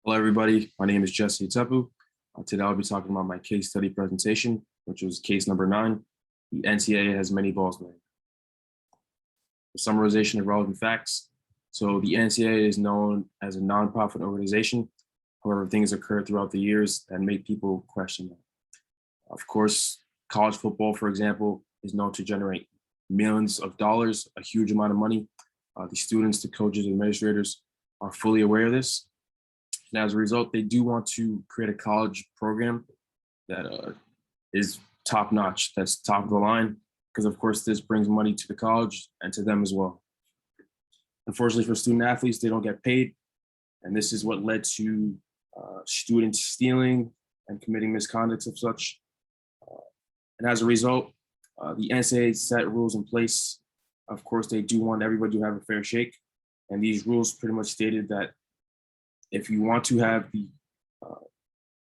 Hello, everybody. My name is Jesse Tepu. Today, I'll be talking about my case study presentation, which was case number 9. The NCAA has many balls in it. The summarization of relevant facts. So the NCAA is known as a nonprofit organization. However, things occur throughout the years that make people question it. Of course, college football, for example, is known to generate millions of dollars, a huge amount of money. The students, the coaches, administrators are fully aware of this. And as a result, they do want to create a college program that is top notch, that's top of the line, because of course this brings money to the college and to them as well. Unfortunately for student athletes, they don't get paid. And this is what led to students stealing and committing misconducts of such. And as a result, the NCAA set rules in place. Of course, they do want everybody to have a fair shake. And these rules pretty much stated that if you want to have the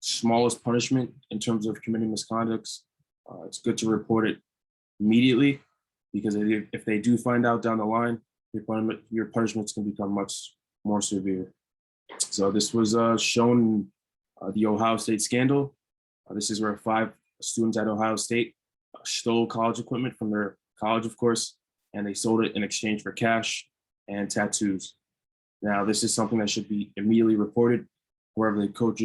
smallest punishment in terms of committing misconducts, it's good to report it immediately, because if they do find out down the line, your punishments can become much more severe. So this was shown in the Ohio State scandal. This is where 5 students at Ohio State stole college equipment from their college, of course, and they sold it in exchange for cash and tattoos. Now, this is something that should be immediately reported. However, the coach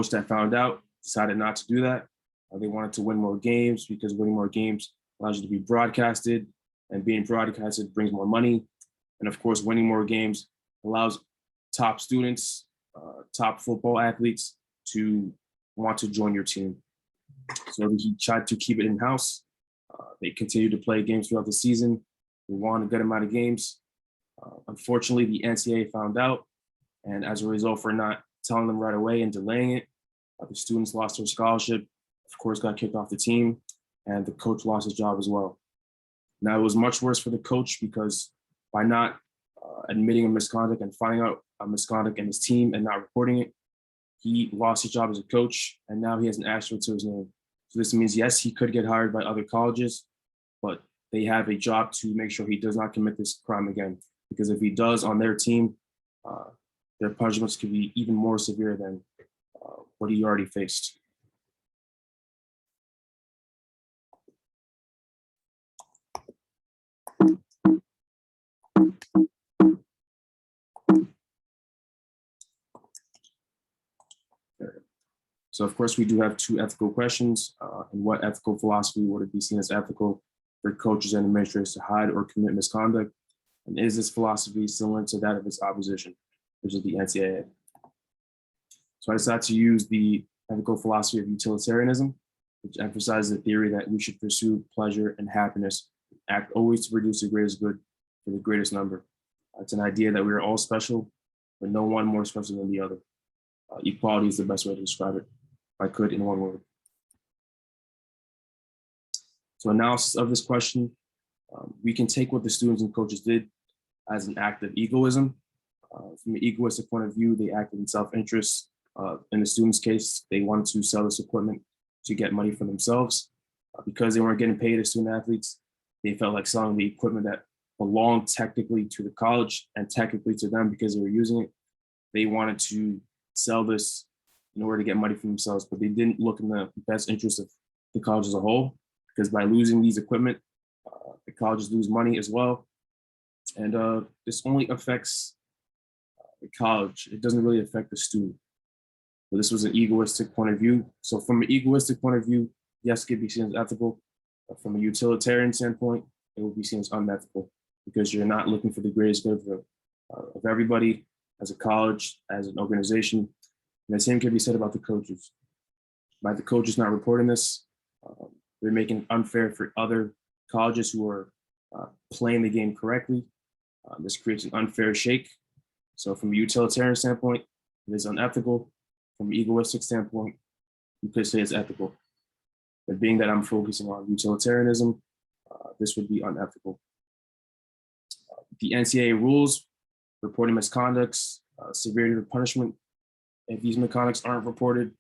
that found out decided not to do that. They wanted to win more games, because winning more games allows you to be broadcasted, and being broadcasted brings more money. And of course, winning more games allows top students, top football athletes to want to join your team. So he tried to keep it in-house. They continued to play games throughout the season. They won a good amount of games. Unfortunately, the NCAA found out, and as a result, for not telling them right away and delaying it, the students lost their scholarship, of course, got kicked off the team, and the coach lost his job as well. Now, it was much worse for the coach, because by not admitting a misconduct and finding out a misconduct in his team and not reporting it, he lost his job as a coach, and now he has an asterisk to his name. So this means, yes, he could get hired by other colleges, but they have a job to make sure he does not commit this crime again. Because if he does on their team, their punishments could be even more severe than what he already faced. So of course, we do have 2 ethical questions. In what ethical philosophy would it be seen as ethical for coaches and administrators to hide or commit misconduct? And is this philosophy similar to that of its opposition, which is the NCAA? So I decided to use the ethical philosophy of utilitarianism, which emphasizes the theory that we should pursue pleasure and happiness, act always to produce the greatest good for the greatest number. It's an idea that we are all special, but no one more special than the other. Equality is the best way to describe it, if I could, in one word. So analysis of this question, we can take what the students and coaches did as an act of egoism. From an egoistic point of view, they acted in self-interest. In the students' case, they wanted to sell this equipment to get money for themselves. Because they weren't getting paid as student athletes, they felt like selling the equipment that belonged technically to the college and technically to them because they were using it. They wanted to sell this in order to get money for themselves, but they didn't look in the best interest of the college as a whole, because by losing these equipment, the colleges lose money as well. And this only affects the college. It doesn't really affect the student. But this was an egoistic point of view. So from an egoistic point of view, yes, it could be seen as ethical. But from a utilitarian standpoint, it will be seen as unethical, because you're not looking for the greatest good of everybody as a college, as an organization. And the same can be said about the coaches. By the coaches not reporting this, they're making it unfair for other colleges who are playing the game correctly. This creates an unfair shake. So from a utilitarian standpoint, it is unethical. From an egoistic standpoint, you could say it's ethical. But being that I'm focusing on utilitarianism, this would be unethical. The NCAA rules, reporting misconducts, severity of punishment. If these misconducts aren't reported,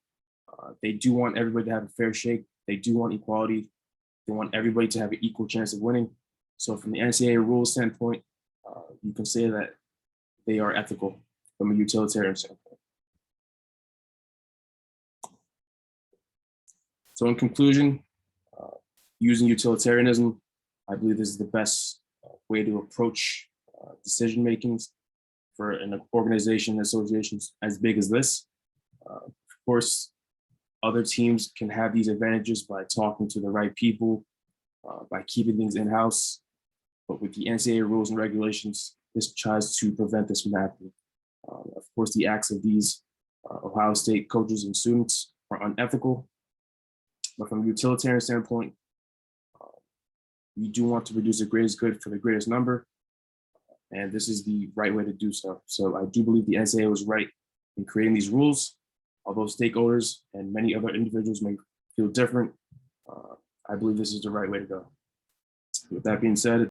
they do want everybody to have a fair shake. They do want equality. They want everybody to have an equal chance of winning. So from the NCAA rules standpoint, you can say that they are ethical. from a utilitarian standpoint. So in conclusion, using utilitarianism, I believe this is the best way to approach decision makings for an organization and associations as big as this. Of course, other teams can have these advantages by talking to the right people, by keeping things in-house. But with the NCAA rules and regulations, this tries to prevent this from happening. Of course, the acts of these Ohio State coaches and students are unethical. But from a utilitarian standpoint, you do want to produce the greatest good for the greatest number. And this is the right way to do so. So I do believe the NCAA was right in creating these rules. Although stakeholders and many other individuals may feel different, I believe this is the right way to go. With that being said,